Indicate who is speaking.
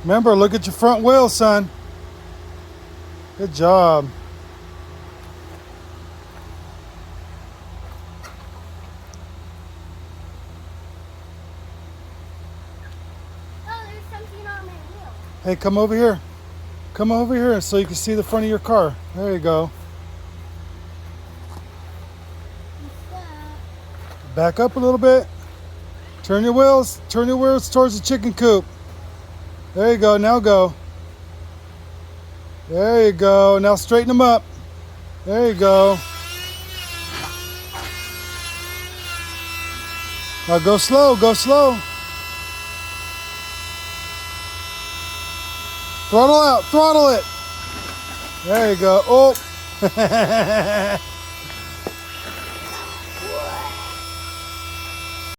Speaker 1: Remember, look at your front wheel, son. Good job.
Speaker 2: Oh, there's something on my wheel.
Speaker 1: Hey, come over here. Come over here so you can see the front of your car. There you go.
Speaker 2: What's that?
Speaker 1: Back up a little bit. Turn your wheels. Turn your wheels towards the chicken coop. There you go. Now go. There you go. Now straighten them up. There you go. Now go slow. Go slow. Throttle out. Throttle it. There you go. Oh.